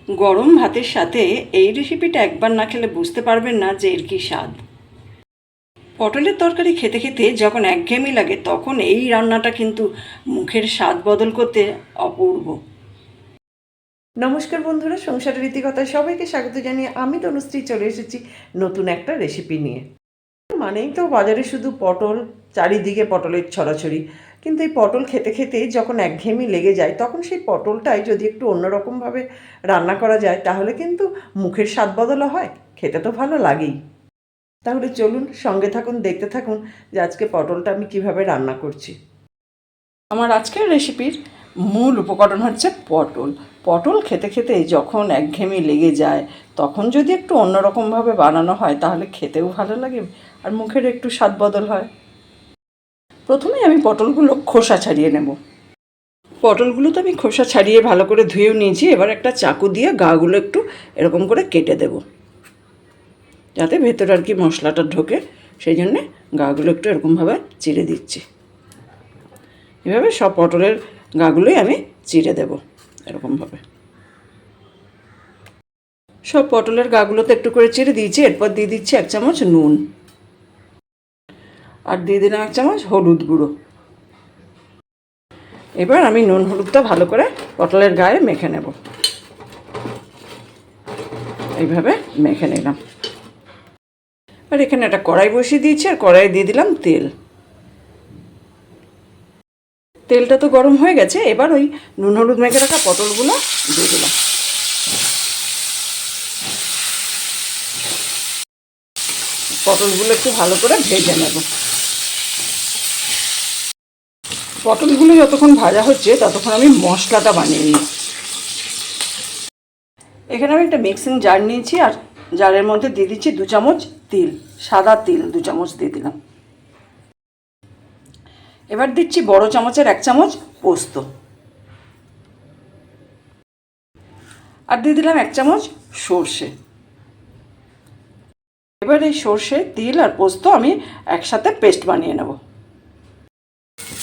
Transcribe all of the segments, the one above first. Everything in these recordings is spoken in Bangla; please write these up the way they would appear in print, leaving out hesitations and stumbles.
গরম ভাতের সাথে এই রেসিপিটা একবার না খেলে বুঝতে পারবেন না যে এর কী স্বাদ। পটলের তরকারি খেতে খেতে যখন একঘেয়েমি লাগে তখন এই রান্নাটা কিন্তু মুখের স্বাদ বদল করতে অপূর্ব। নমস্কার বন্ধুরা, সংসারের রীতিকথায় সবাইকে স্বাগত জানিয়ে আমি তনুশ্রী চলে এসেছি নতুন একটা রেসিপি নিয়ে। মানেই তো বাজারে শুধু পটল, চারিদিকে পটলের ছড়াছড়ি। কিন্তু এই পটল খেতে খেতে যখন একঘেয়েমি লেগে যায় তখন সেই পটলটাই যদি একটু অন্যরকমভাবে রান্না করা যায় তাহলে কিন্তু মুখের স্বাদ বদলা হয়, খেতে তো ভালো লাগেই। তাহলে চলুন সঙ্গে থাকুন, দেখতে থাকুন যে আজকে পটলটা আমি কিভাবে রান্না করছি। আমার আজকের রেসিপির মূল উপকরণ হচ্ছে পটল। পটল খেতে খেতে যখন একঘেয়েমি লেগে যায় তখন যদি একটু অন্যরকমভাবে বানানো হয় তাহলে খেতেও ভালো লাগে আর মুখের একটু স্বাদ বদল হয়। প্রথমে আমি পটলগুলো খোসা ছাড়িয়ে নেব। পটলগুলো তো আমি খোসা ছাড়িয়ে ভালো করে ধুয়েও নিয়েছি। এবার একটা চাকু দিয়ে গাগুলো একটু এরকম করে কেটে দেব যাতে ভেতরে আর কি মশলাটা ঢোকে, সেই জন্যে গাগুলো একটু এরকমভাবে চিড়ে দিচ্ছি। এভাবে সব পটলের গাগুলোই আমি চিড়ে দেব এরকমভাবে। সব পটলের গাগুলোতে একটু করে চিড়ে দিয়েছি। এরপর দিয়ে দিচ্ছি 1 চামচ নুন, আর দিয়ে দিলাম 1 চামচ হলুদ গুঁড়ো। এবার আমি নুন হলুদটা ভালো করে পটলের গায়ে মেখে নেব। এইভাবে মেখে নিলাম। আর এখানে একটা কড়াই বসিয়ে দিয়েছি, আর কড়াই দিয়ে দিলাম তেল। তেলটা তো গরম হয়ে গেছে। এবার ওই নুন হলুদ মেখে রাখা পটলগুলো দিয়ে দিলাম। পটলগুলো একটু ভালো করে ভেজে নেব। পটলগুলো যতক্ষণ ভাজা হচ্ছে ততক্ষণ আমি মশলাটা বানিয়ে নিই। এখানে আমি একটা মিক্সিং জার নিয়েছি, আর জারের মধ্যে দিয়ে দিচ্ছি 2 চামচ তিল, সাদা তিল 2 চামচ দিয়ে দিলাম। এবার দিচ্ছি বড় চামচের 1 চামচ পোস্ত, আর দিয়ে দিলাম 1 চামচ সর্ষে। এবার এই সর্ষে, তিল আর পোস্ত আমি একসাথে পেস্ট বানিয়ে নেব।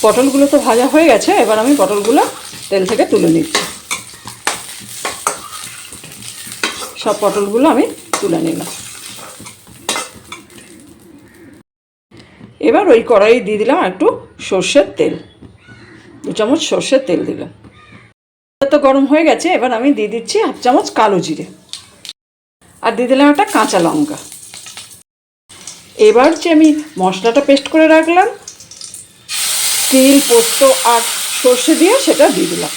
পটলগুলো তো ভাজা হয়ে গেছে। এবার আমি পটলগুলো তেল থেকে তুলে নিচ্ছি। সব পটলগুলো আমি তুলে নিলাম। এবার ওই কড়াই দিয়ে দিলাম একটু সর্ষের তেল, 2 চামচ সর্ষের তেল দিলাম। তো গরম হয়ে গেছে। এবার আমি দিয়ে দিচ্ছি 1/2 চামচ কালো জিরে, আর দিয়ে দিলাম একটা কাঁচা লঙ্কা। এবার যে আমি মশলাটা পেস্ট করে রাখলাম তিল, পোস্ত আর সর্ষে দিয়ে, সেটা দিয়ে দিলাম।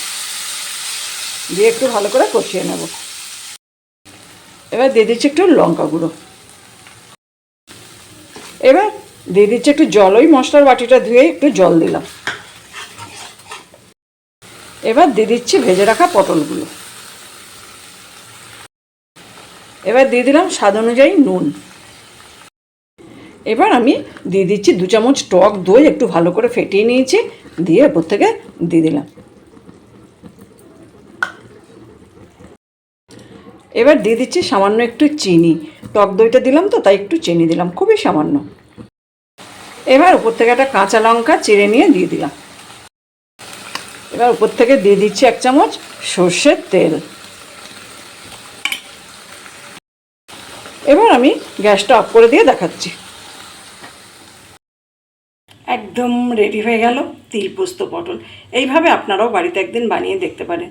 দিয়ে একটু ভালো করে কষিয়ে নেব। এবার দিয়ে দিচ্ছি একটু লঙ্কা গুঁড়ো। এবার দিয়ে দিচ্ছি একটু জল। ওই মশলার বাটিটা ধুয়ে একটু জল দিলাম। এবার দিয়ে দিচ্ছি ভেজে রাখা পটলগুলো। এবার দিয়ে দিলাম স্বাদ অনুযায়ী নুন। এবার আমি দিয়ে দিচ্ছি 2 চামচ টক দই, একটু ভালো করে ফেটিয়ে নিয়েছি, দিয়ে ওপর থেকে দিয়ে দিলাম। এবার দিয়ে দিচ্ছি সামান্য একটু চিনি। টক দইটা দিলাম তো তাই একটু চিনি দিলাম, খুবই সামান্য। এবার উপর থেকে একটা কাঁচা লঙ্কা চিড়ে নিয়ে দিয়ে দিলাম। এবার উপর থেকে দিয়ে দিচ্ছি 1 চামচ সর্ষের তেল। এবার আমি গ্যাসটা অফ করে দিয়ে দেখাচ্ছি। একদম রেডি হয়ে গেল তিল পোস্ত পটল। এইভাবে আপনারাও বাড়িতে একদিন বানিয়ে দেখতে পারেন।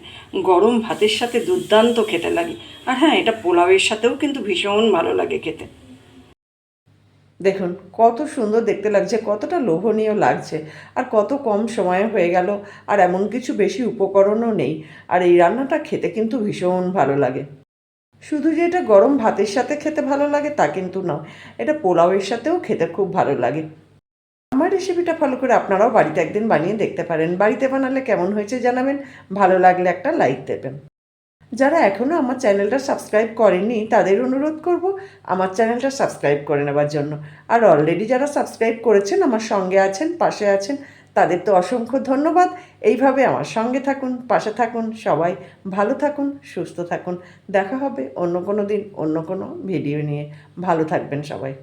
গরম ভাতের সাথে দুর্দান্ত খেতে লাগে। আর হ্যাঁ, এটা পোলাওয়ের সাথেও কিন্তু ভীষণ ভালো লাগে খেতে। দেখুন কত সুন্দর দেখতে লাগছে, কতটা লোভনীয় লাগছে, আর কত কম সময়ে হয়ে গেল, আর এমন কিছু বেশি উপকরণও নেই। আর এই রান্নাটা খেতে কিন্তু ভীষণ ভালো লাগে। শুধু যে এটা গরম ভাতের সাথে খেতে ভালো লাগে তা কিন্তু নয়, এটা পোলাওয়ের সাথেও খেতে খুব ভালো লাগে। আমার রেসিপিটা ফলো করে আপনারাও বাড়িতে একদিন বানিয়ে দেখতে পারেন। বাড়িতে বানালে কেমন হয়েছে জানাবেন, ভালো লাগলে একটা লাইক দেবেন। যারা এখনও আমার চ্যানেলটা সাবস্ক্রাইব করেননি তাদের অনুরোধ করব আমার চ্যানেলটা সাবস্ক্রাইব করে নেওয়ার জন্য। আর অলরেডি যারা সাবস্ক্রাইব করেছেন, আমার সঙ্গে আছেন, পাশে আছেন, তাদের তো অসংখ্য ধন্যবাদ। এইভাবে আমার সঙ্গে থাকুন, পাশে থাকুন। সবাই ভালো থাকুন, সুস্থ থাকুন। দেখা হবে অন্য কোনো দিন অন্য কোনো ভিডিও নিয়ে। ভালো থাকবেন সবাই।